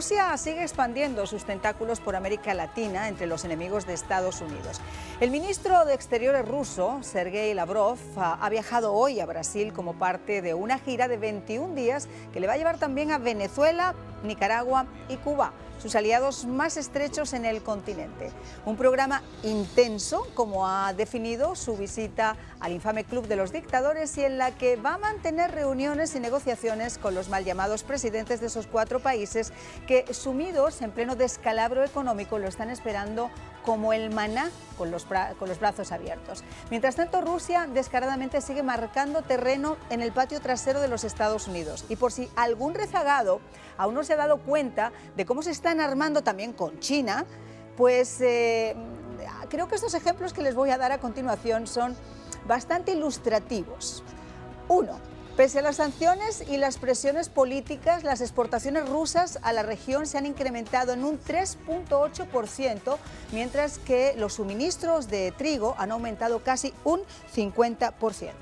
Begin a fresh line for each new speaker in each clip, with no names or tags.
Rusia sigue expandiendo sus tentáculos por América Latina entre los enemigos de Estados Unidos. El ministro de Exteriores ruso, Sergei Lavrov, ha viajado hoy a Brasil como parte de una gira de 21 días que le va a llevar también a Venezuela, Nicaragua y Cuba, sus aliados más estrechos en el continente. Un programa intenso, como ha definido su visita al infame Club de los Dictadores, y en la que va a mantener reuniones y negociaciones con los mal llamados presidentes de esos 4 países que, sumidos en pleno descalabro económico, lo están esperando como el maná, con los brazos abiertos. Mientras tanto, Rusia descaradamente sigue marcando terreno en el patio trasero de los Estados Unidos. Y por si algún rezagado aún no se ha dado cuenta de cómo se están armando también con China, pues creo que estos ejemplos que les voy a dar a continuación son bastante ilustrativos. 1. Pese a las sanciones y las presiones políticas, las exportaciones rusas a la región se han incrementado en un 3,8%, mientras que los suministros de trigo han aumentado casi un 50%.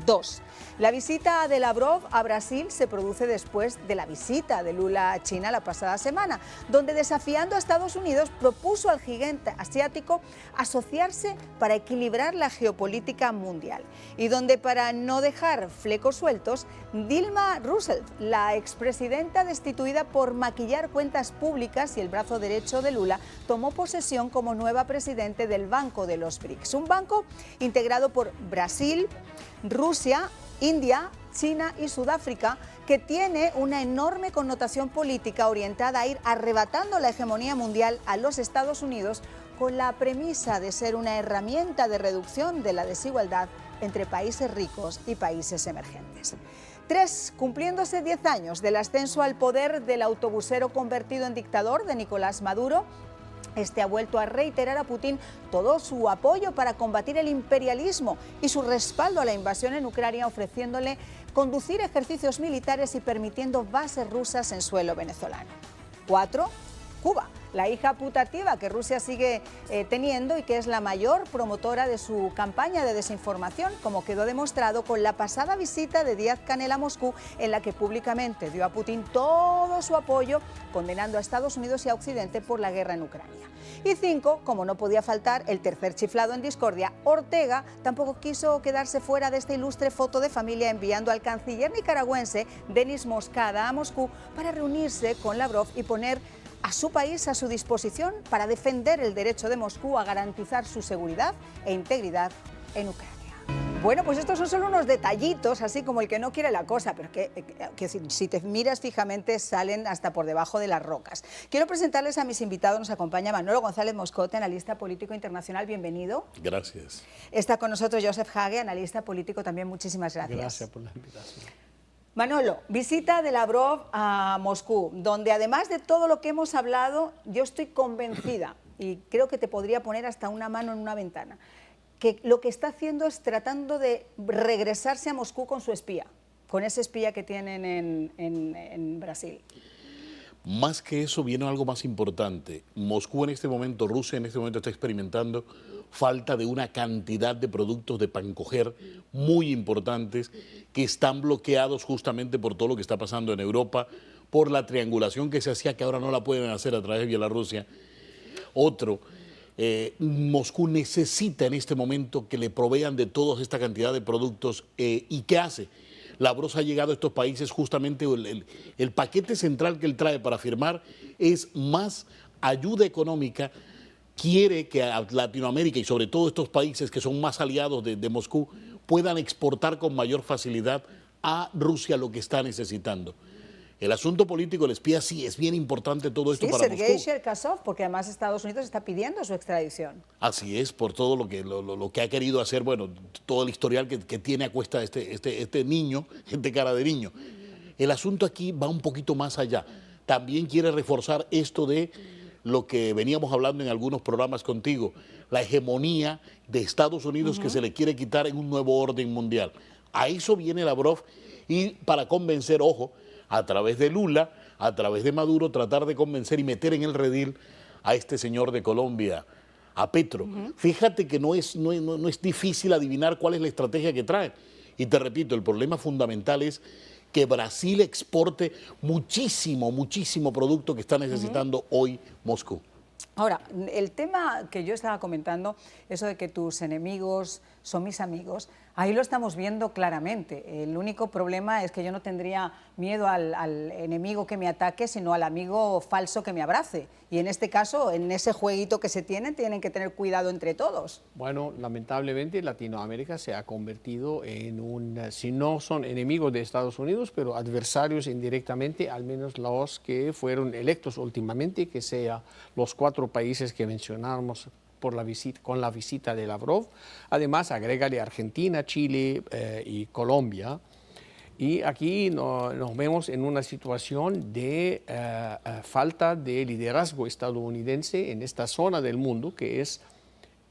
2. La visita de Lavrov a Brasil se produce después de la visita de Lula a China la pasada semana, donde, desafiando a Estados Unidos, propuso al gigante asiático asociarse para equilibrar la geopolítica mundial, y donde, para no dejar flecos sueltos, Dilma Rousseff, la expresidenta destituida por maquillar cuentas públicas y el brazo derecho de Lula, tomó posesión como nueva presidente del Banco de los BRICS, un banco integrado por Brasil, Rusia, India, China y Sudáfrica, que tiene una enorme connotación política orientada a ir arrebatando la hegemonía mundial a los Estados Unidos, con la premisa de ser una herramienta de reducción de la desigualdad entre países ricos y países emergentes. 3. Cumpliéndose 10 años del ascenso al poder del autobusero convertido en dictador de Nicolás Maduro, este ha vuelto a reiterar a Putin todo su apoyo para combatir el imperialismo y su respaldo a la invasión en Ucrania, ofreciéndole conducir ejercicios militares y permitiendo bases rusas en suelo venezolano. 4. Cuba, la hija putativa que Rusia sigue teniendo y que es la mayor promotora de su campaña de desinformación, como quedó demostrado con la pasada visita de Díaz-Canel a Moscú, en la que públicamente dio a Putin todo su apoyo, condenando a Estados Unidos y a Occidente por la guerra en Ucrania. Y 5, como no podía faltar el tercer chiflado en discordia, Ortega tampoco quiso quedarse fuera de esta ilustre foto de familia, enviando al canciller nicaragüense Denis Moscada a Moscú para reunirse con Lavrov y poner a su país a su disposición para defender el derecho de Moscú a garantizar su seguridad e integridad en Ucrania. Bueno, pues estos son solo unos detallitos, así como el que no quiere la cosa, pero que si te miras fijamente salen hasta por debajo de las rocas. Quiero presentarles a mis invitados. Nos acompaña Manolo González Moscote, analista político internacional. Bienvenido.
Gracias.
Está con nosotros Joseph Hage, analista político, también. Muchísimas gracias.
Gracias por la invitación.
Manolo, visita de Lavrov a Moscú, donde, además de todo lo que hemos hablado, yo estoy convencida, y creo que te podría poner hasta una mano en una ventana, que lo que está haciendo es tratando de regresarse a Moscú con su espía, con ese espía que tienen en Brasil.
Más que eso, viene algo más importante. Moscú en este momento, Rusia en este momento está experimentando falta de una cantidad de productos de pancoger muy importantes que están bloqueados justamente por todo lo que está pasando en Europa, por la triangulación que se hacía, que ahora no la pueden hacer a través de Bielorrusia. Otro, Moscú necesita en este momento que le provean de toda esta cantidad de productos. ¿Y qué hace? Lavrov ha llegado a estos países, justamente el paquete central que él trae para firmar es más ayuda económica. Quiere que a Latinoamérica y sobre todo estos países que son más aliados de Moscú puedan exportar con mayor facilidad a Rusia lo que está necesitando. El asunto político del espía sí es bien importante todo esto para Moscú.
Sergei Cherkasov, porque además Estados Unidos está pidiendo su extradición.
Así es, por todo lo que ha querido hacer, bueno, todo el historial que tiene a cuesta este niño, gente cara de niño. El asunto aquí va un poquito más allá. También quiere reforzar esto de lo que veníamos hablando en algunos programas contigo, la hegemonía de Estados Unidos que se le quiere quitar en un nuevo orden mundial. A eso viene Lavrov, y para convencer, ojo, a través de Lula, a través de Maduro, tratar de convencer y meter en el redil a este señor de Colombia, a Petro. Fíjate que no es difícil adivinar cuál es la estrategia que trae. Y te repito, el problema fundamental es que Brasil exporte muchísimo producto que está necesitando hoy Moscú.
Ahora, el tema que yo estaba comentando, eso de que tus enemigos son mis amigos, ahí lo estamos viendo claramente. El único problema es que yo no tendría miedo al enemigo que me ataque, sino al amigo falso que me abrace. Y en este caso, en ese jueguito que se tienen que tener cuidado entre todos.
Bueno, lamentablemente Latinoamérica se ha convertido en si no son enemigos de Estados Unidos, pero adversarios indirectamente, al menos los que fueron electos últimamente, que sean los 4 países que mencionamos con la visita de Lavrov. Además, agrégale Argentina, Chile y Colombia. Y aquí nos vemos en una situación de falta de liderazgo estadounidense en esta zona del mundo que es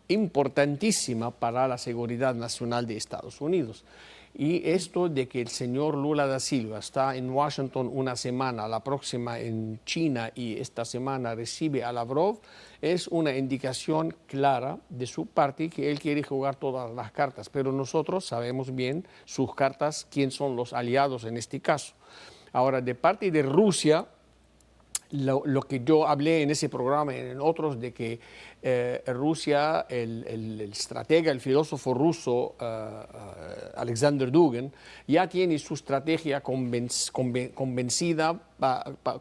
importantísima para la seguridad nacional de Estados Unidos. Y esto de que el señor Lula da Silva está en Washington una semana, la próxima en China y esta semana recibe a Lavrov, es una indicación clara de su parte que él quiere jugar todas las cartas. Pero nosotros sabemos bien sus cartas, quién son los aliados en este caso. Ahora, de parte de Rusia, lo que yo hablé en ese programa y en otros, de que Rusia, el estratega, el filósofo ruso Alexander Dugin, ya tiene su estrategia convencida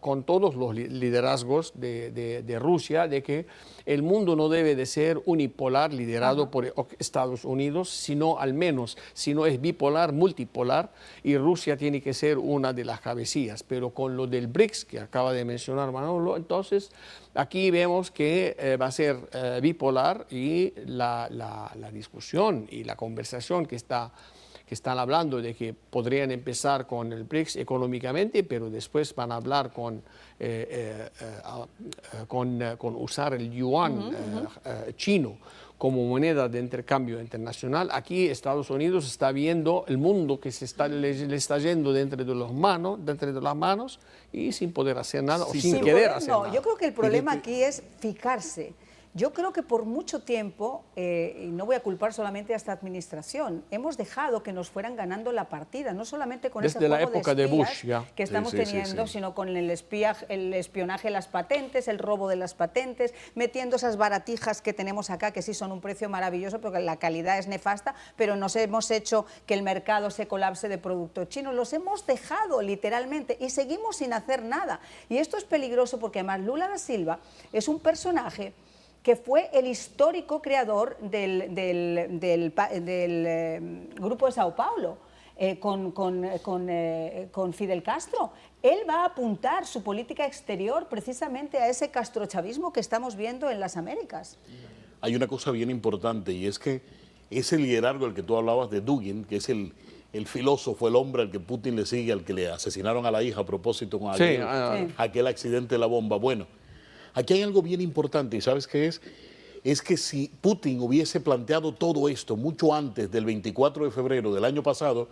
con todos los liderazgos de Rusia, de que el mundo no debe de ser unipolar, liderado por Estados Unidos, sino al menos, si no es bipolar, multipolar, y Rusia tiene que ser una de las cabecillas. Pero con lo del BRICS, que acaba de mencionar Manolo, entonces aquí vemos que va a ser bipolar, y la discusión y la conversación que están hablando de que podrían empezar con el BRICS económicamente, pero después van a hablar con usar el yuan chino como moneda de intercambio internacional. Aquí Estados Unidos está viendo el mundo que le está yendo dentro de las manos y sin poder hacer nada, o sin querer hacer nada.
Yo creo que el problema aquí es fijarse. Yo creo que por mucho tiempo, y no voy a culpar solamente a esta administración, hemos dejado que nos fueran ganando la partida, no solamente con ese juego
la época
de
de
espías
Bush,
que estamos teniendo, sino con el espionaje de las patentes, el robo de las patentes, metiendo esas baratijas que tenemos acá, que sí son un precio maravilloso, porque la calidad es nefasta, pero nos hemos hecho que el mercado se colapse de productos chinos. Los hemos dejado literalmente y seguimos sin hacer nada. Y esto es peligroso porque además Lula da Silva es un personaje que fue el histórico creador del Grupo de Sao Paulo, con Fidel Castro. Él va a apuntar su política exterior precisamente a ese castrochavismo que estamos viendo en las Américas.
Hay una cosa bien importante, y es que ese liderazgo al que tú hablabas de Dugin, que es el filósofo, el hombre al que Putin le sigue, al que le asesinaron a la hija a propósito con aquel accidente de la bomba. Bueno, aquí hay algo bien importante, ¿y sabes qué es? Es que si Putin hubiese planteado todo esto mucho antes del 24 de febrero del año pasado,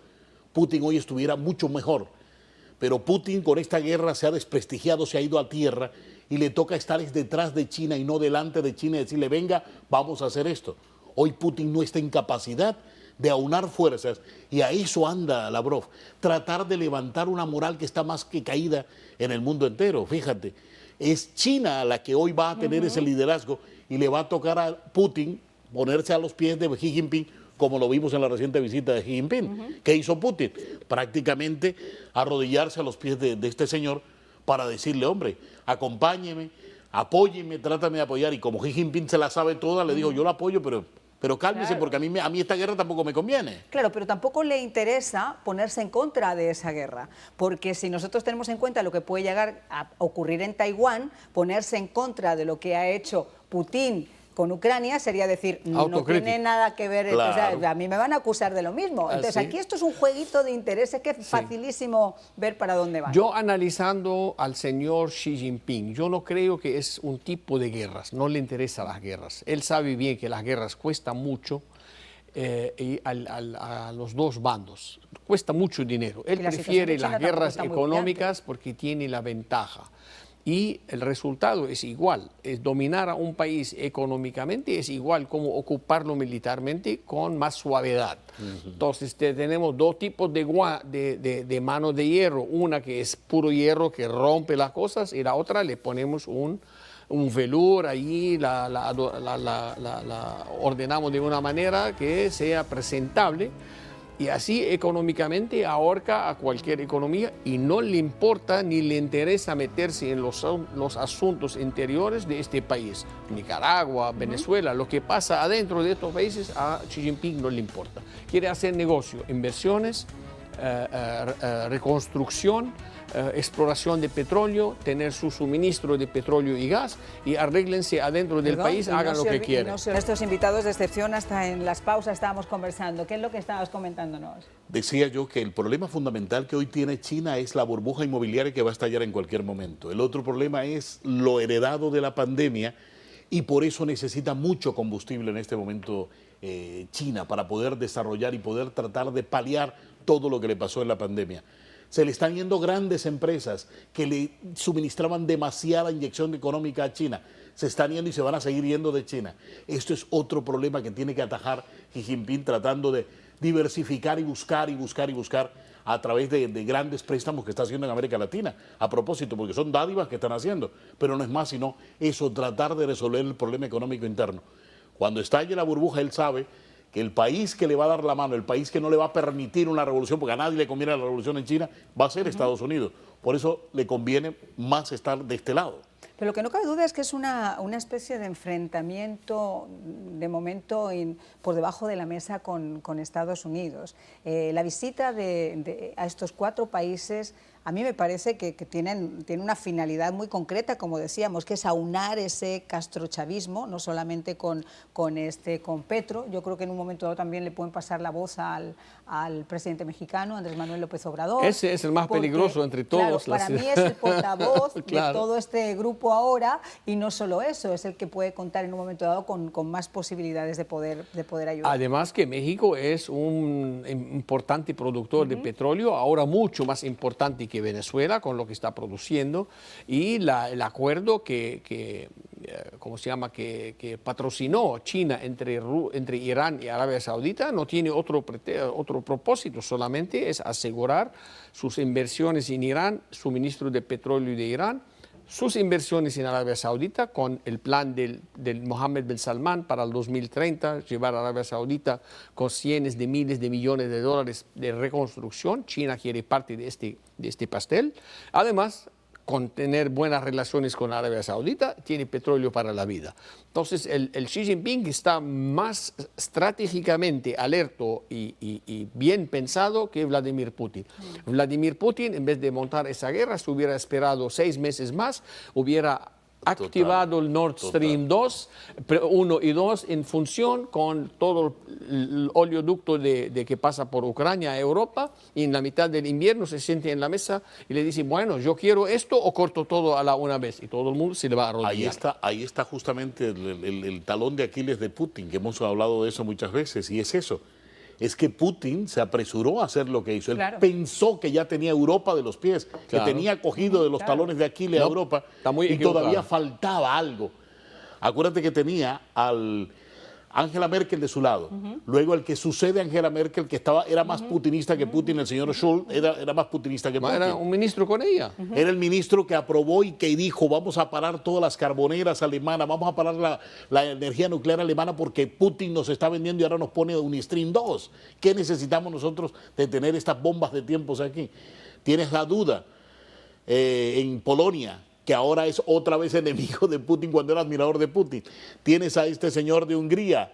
Putin hoy estuviera mucho mejor. Pero Putin con esta guerra se ha desprestigiado, se ha ido a tierra, y le toca estar detrás de China y no delante de China y decirle, venga, vamos a hacer esto. Hoy Putin no está en capacidad de aunar fuerzas, y a eso anda Lavrov, tratar de levantar una moral que está más que caída en el mundo entero. Fíjate, es China la que hoy va a tener ese liderazgo, y le va a tocar a Putin ponerse a los pies de Xi Jinping, como lo vimos en la reciente visita de Xi Jinping. ¿Qué hizo Putin? Prácticamente arrodillarse a los pies de este señor para decirle, hombre, acompáñeme, apóyeme, trátame de apoyar. Y como Xi Jinping se la sabe toda, le dijo, yo la apoyo, pero cálmese, porque a mí esta guerra tampoco me conviene.
Claro, pero tampoco le interesa ponerse en contra de esa guerra, porque si nosotros tenemos en cuenta lo que puede llegar a ocurrir en Taiwán, ponerse en contra de lo que ha hecho Putin con Ucrania sería decir, no tiene nada que ver,
claro.
O sea, a mí me van a acusar de lo mismo. Entonces aquí esto es un jueguito de intereses que es facilísimo ver para dónde va.
Yo, analizando al señor Xi Jinping, yo no creo que es un tipo de guerras, no le interesan las guerras. Él sabe bien que las guerras cuestan mucho, y a los dos bandos cuesta mucho dinero. Él prefiere las guerras económicas porque tiene la ventaja. y el resultado es igual. Es dominar a un país económicamente es igual como ocuparlo militarmente con más suavidad. Entonces tenemos dos tipos de mano de hierro, una que es puro hierro que rompe las cosas y la otra le ponemos un velour allí, la ordenamos de una manera que sea presentable. Y así económicamente ahorca a cualquier economía y no le importa ni le interesa meterse en los asuntos interiores de este país. Nicaragua, Venezuela, lo que pasa adentro de estos países a Xi Jinping no le importa. Quiere hacer negocio, inversiones, reconstrucción, exploración de petróleo, tener su suministro de petróleo y gas y arréglense adentro del país, hagan lo que quieran.
Estos invitados de excepción, hasta en las pausas estábamos conversando. ¿Qué es lo que estabas comentándonos?
Decía yo que el problema fundamental que hoy tiene China es la burbuja inmobiliaria que va a estallar en cualquier momento. El otro problema es lo heredado de la pandemia y por eso necesita mucho combustible en este momento China para poder desarrollar y poder tratar de paliar todo lo que le pasó en la pandemia. Se le están yendo grandes empresas que le suministraban demasiada inyección económica a China. Se están yendo y se van a seguir yendo de China. Esto es otro problema que tiene que atajar Xi Jinping tratando de diversificar y buscar a través de grandes préstamos que está haciendo en América Latina. A propósito, porque son dádivas que están haciendo, pero no es más sino eso, tratar de resolver el problema económico interno. Cuando estalle la burbuja, él sabe que el país que le va a dar la mano, el país que no le va a permitir una revolución, porque a nadie le conviene la revolución en China, va a ser Estados Unidos. Por eso le conviene más estar de este lado.
Pero lo que no cabe duda es que es una especie de enfrentamiento, de momento, por debajo de la mesa con Estados Unidos. La visita a estos 4 países a mí me parece que tiene una finalidad muy concreta, como decíamos, que es aunar ese castrochavismo, no solamente con Petro. Yo creo que en un momento dado también le pueden pasar la voz al presidente mexicano, Andrés Manuel López Obrador.
Ese es el más peligroso entre todos.
Claro, para mí es el portavoz de todo este grupo ahora, y no solo eso, es el que puede contar en un momento dado con más posibilidades de poder ayudar.
Además que México es un importante productor de petróleo, ahora mucho más importante que Venezuela con lo que está produciendo, y el acuerdo ¿cómo se llama?, que patrocinó China entre Irán y Arabia Saudita no tiene otro propósito, solamente es asegurar sus inversiones en Irán, suministro de petróleo de Irán, sus inversiones en Arabia Saudita con el plan del Mohammed bin Salman para el 2030, llevar a Arabia Saudita con cientos de miles de millones de dólares de reconstrucción. China quiere parte de este pastel. Además, con tener buenas relaciones con Arabia Saudita, tiene petróleo para la vida. Entonces, el Xi Jinping está más estratégicamente alerto y bien pensado que Vladimir Putin. Vladimir Putin, en vez de montar esa guerra, se hubiera esperado 6 meses más, hubiera activado el Nord Stream 1 y 2 en función con todo el oleoducto de que pasa por Ucrania a Europa, y en la mitad del invierno se siente en la mesa y le dice, bueno, yo quiero esto o corto todo a la una vez, y todo el mundo se le va a arrodillar.
Ahí está justamente el talón de Aquiles de Putin, que hemos hablado de eso muchas veces, y es eso. Es que Putin se apresuró a hacer lo que hizo. Él pensó que ya tenía Europa de los pies, que tenía cogido de los talones de Aquiles a Europa, y todavía faltaba algo. Acuérdate que tenía al Angela Merkel de su lado. Luego el que sucede a Angela Merkel, que era más putinista que Putin, el señor Scholz, era más putinista que Putin.
Era un ministro con ella.
Era el ministro que aprobó y que dijo, vamos a parar todas las carboneras alemanas, vamos a parar la energía nuclear alemana porque Putin nos está vendiendo y ahora nos pone un Stream 2. ¿Qué necesitamos nosotros de tener estas bombas de tiempos aquí? Tienes la duda en Polonia, que ahora es otra vez enemigo de Putin cuando era admirador de Putin. Tienes a este señor de Hungría,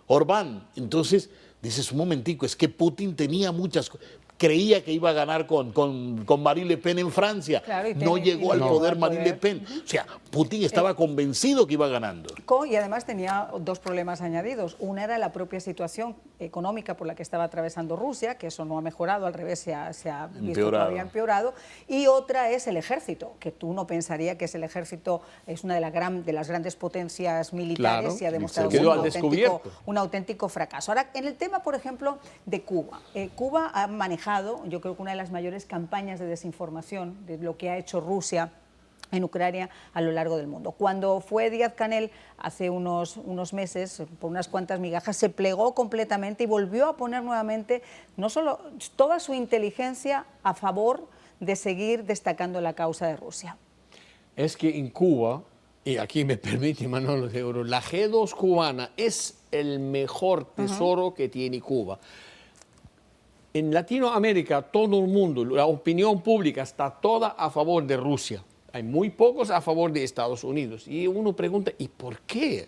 Orbán. Entonces, dices, un momentico, es que Putin tenía muchas cosas. Creía que iba a ganar con Marine Le Pen en Francia. Claro, no llegó al poder Marine Le Pen. O sea, Putin estaba convencido que iba ganando.
Y además tenía 2 problemas añadidos. Una era la propia situación económica por la que estaba atravesando Rusia, que eso no ha mejorado, al revés se ha visto todavía empeorado. Y otra es el ejército, que tú no pensarías que el ejército es una de las grandes potencias militares, y ha demostrado ser un auténtico fracaso. Ahora, en el tema, por ejemplo, de Cuba. Cuba ha manejado, yo creo que una de las mayores campañas de desinformación de lo que ha hecho Rusia en Ucrania a lo largo del mundo. Cuando fue Díaz-Canel hace unos meses, por unas cuantas migajas, se plegó completamente y volvió a poner nuevamente no solo toda su inteligencia a favor de seguir destacando la causa de Rusia.
Es que en Cuba, y aquí me permite Manolo Seguro, la G2 cubana es el mejor tesoro que tiene Cuba. En Latinoamérica, todo el mundo, la opinión pública está toda a favor de Rusia. Hay muy pocos a favor de Estados Unidos. Y uno pregunta, ¿y por qué?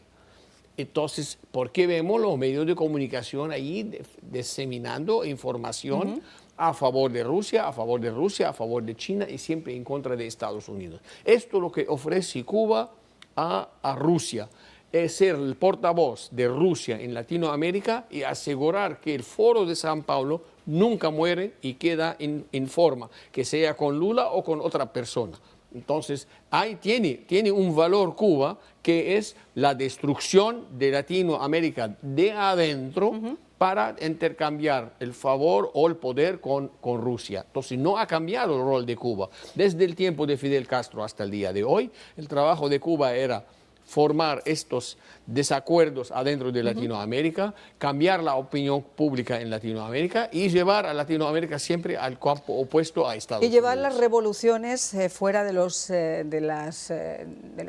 Entonces, ¿por qué vemos los medios de comunicación ahí diseminando información a favor de Rusia, a favor de Rusia, a favor de China y siempre en contra de Estados Unidos? Esto es lo que ofrece Cuba a Rusia. Es ser el portavoz de Rusia en Latinoamérica y asegurar que el Foro de San Pablo nunca muere y queda en forma, que sea con Lula o con otra persona. Entonces, ahí tiene un valor Cuba, que es la destrucción de Latinoamérica de adentro para intercambiar el favor o el poder con Rusia. Entonces, no ha cambiado el rol de Cuba. Desde el tiempo de Fidel Castro hasta el día de hoy, el trabajo de Cuba era formar estos desacuerdos adentro de Latinoamérica, cambiar la opinión pública en Latinoamérica y llevar a Latinoamérica siempre al campo opuesto a Estados Unidos.
Y llevar las revoluciones fuera de los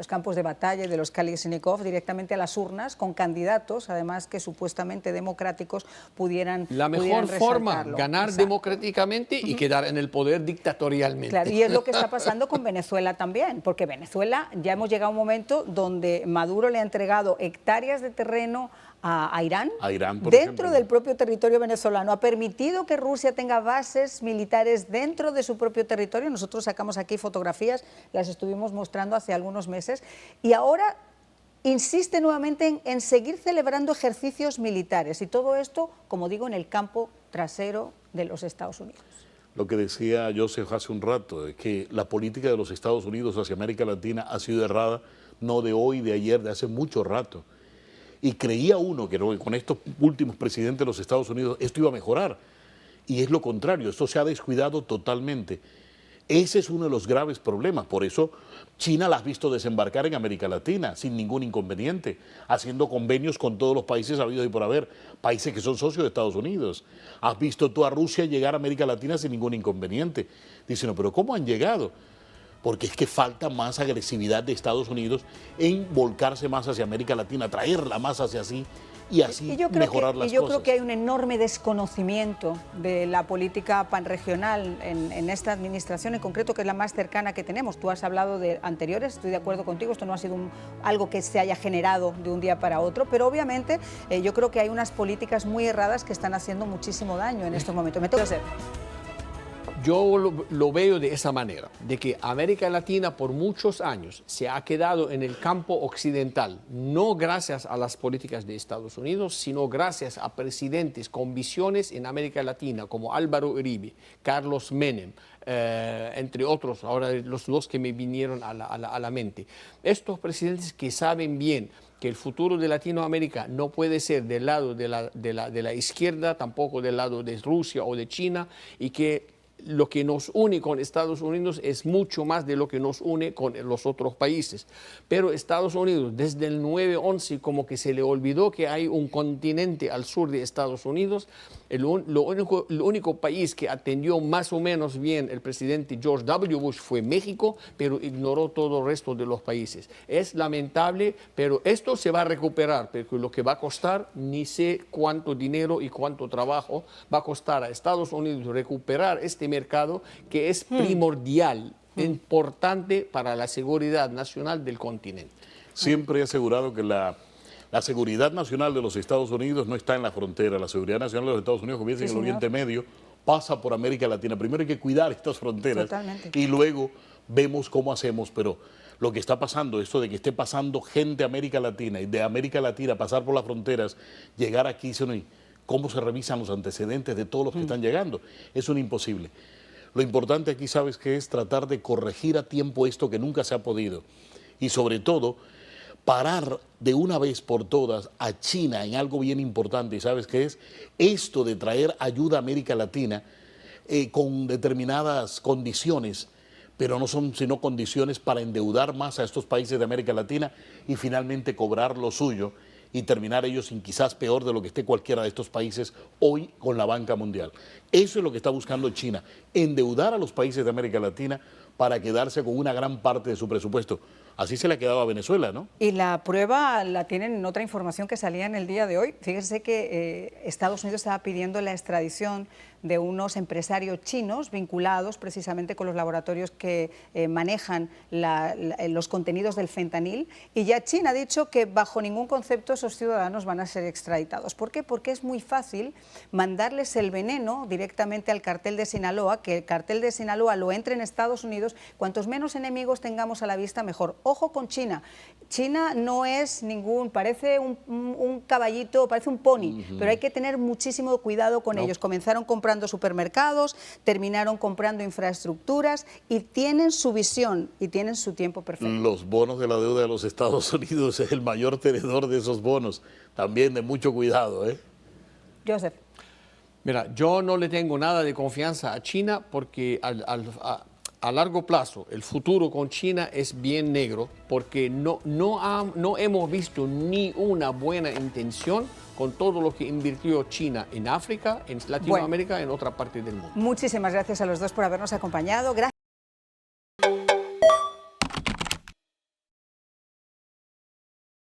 campos de batalla y de los Kalashnikov directamente a las urnas con candidatos, además que supuestamente democráticos pudieran
la mejor forma, ganar
Exacto.
democráticamente y quedar en el poder dictatorialmente.
Claro, y es lo que está pasando con Venezuela también, porque Venezuela ya hemos llegado a un momento donde Maduro le ha entregado hectáreas de terreno a Irán,
por
dentro
ejemplo,
del propio territorio venezolano. Ha permitido que Rusia tenga bases militares dentro de su propio territorio. Nosotros sacamos aquí fotografías, las estuvimos mostrando hace algunos meses, y ahora insiste nuevamente en seguir celebrando ejercicios militares, y todo esto, como digo, en el campo trasero de los Estados Unidos.
Lo que decía Joseph hace un rato, es que la política de los Estados Unidos hacia América Latina ha sido errada, no de hoy, de ayer, de hace mucho rato. Y creía uno que con estos últimos presidentes de los Estados Unidos esto iba a mejorar. Y es lo contrario, esto se ha descuidado totalmente. Ese es uno de los graves problemas. Por eso China la has visto desembarcar en América Latina sin ningún inconveniente, haciendo convenios con todos los países habidos y por haber, países que son socios de Estados Unidos. Has visto tú a Rusia llegar a América Latina sin ningún inconveniente. Dicen, no, pero ¿cómo han llegado? Porque es que falta más agresividad de Estados Unidos en volcarse más hacia América Latina, traerla más hacia sí y así mejorar las cosas.
Y yo creo que hay un enorme desconocimiento de la política panregional en esta administración en concreto, que es la más cercana que tenemos. Tú has hablado de anteriores, estoy de acuerdo contigo, esto no ha sido algo que se haya generado de un día para otro, pero obviamente yo creo que hay unas políticas muy erradas que están haciendo muchísimo daño en estos momentos. Me tengo que hacer.
Yo lo veo de esa manera, de que América Latina por muchos años se ha quedado en el campo occidental, no gracias a las políticas de Estados Unidos, sino gracias a presidentes con visiones en América Latina, como Álvaro Uribe, Carlos Menem, entre otros, ahora los dos que me vinieron a la mente. Estos presidentes que saben bien que el futuro de Latinoamérica no puede ser del lado de la izquierda, tampoco del lado de Rusia o de China, y que lo que nos une con Estados Unidos es mucho más de lo que nos une con los otros países. Pero Estados Unidos, desde el 9/11, como que se le olvidó que hay un continente al sur de Estados Unidos. El único país que atendió más o menos bien el presidente George W. Bush fue México, pero ignoró todo el resto de los países. Es lamentable, pero esto se va a recuperar, porque lo que va a costar, ni sé cuánto dinero y cuánto trabajo va a costar a Estados Unidos recuperar este mercado que es primordial, importante para la seguridad nacional del continente.
Siempre he asegurado que la seguridad nacional de los Estados Unidos no está en la frontera. La seguridad nacional de los Estados Unidos, como dicen en el Oriente Medio, pasa por América Latina. Primero hay que cuidar estas fronteras.
Totalmente.
Y luego vemos cómo hacemos, pero lo que está pasando, esto de que esté pasando gente a América Latina y de América Latina pasar por las fronteras, llegar aquí, ¿cómo se revisan los antecedentes de todos los que están llegando? Es un imposible. Lo importante aquí, ¿sabes qué es? Tratar de corregir a tiempo esto que nunca se ha podido. Y sobre todo, parar de una vez por todas a China en algo bien importante. ¿Y sabes qué es? Esto de traer ayuda a América Latina con determinadas condiciones pero no son sino condiciones para endeudar más a estos países de América Latina y finalmente cobrar lo suyo y terminar ellos sin quizás peor de lo que esté cualquiera de estos países hoy con la banca mundial. Eso es lo que está buscando China, endeudar a los países de América Latina para quedarse con una gran parte de su presupuesto. Así se le ha quedado a Venezuela, ¿no?
Y la prueba la tienen en otra información que salía en el día de hoy. Fíjese que Estados Unidos estaba pidiendo la extradición de unos empresarios chinos vinculados precisamente con los laboratorios que manejan los contenidos del fentanil, y ya China ha dicho que bajo ningún concepto esos ciudadanos van a ser extraditados. ¿Por qué? Porque es muy fácil mandarles el veneno directamente al cartel de Sinaloa, que el cartel de Sinaloa lo entre en Estados Unidos. Cuantos menos enemigos tengamos a la vista, mejor. Ojo con China. China no es ningún, parece un caballito, parece un pony, pero hay que tener muchísimo cuidado con ellos. Comenzaron comprando supermercados, terminaron comprando infraestructuras y tienen su visión y tienen su tiempo perfecto.
Los bonos de la deuda de los Estados Unidos es el mayor tenedor de esos bonos. También de mucho cuidado, ¿eh?
Joseph.
Mira, yo no le tengo nada de confianza a China porque a largo plazo el futuro con China es bien negro, porque no hemos visto ni una buena intención con todo lo que invirtió China en África, en Latinoamérica, en otra parte del mundo.
Muchísimas gracias a los dos por habernos acompañado. Gracias.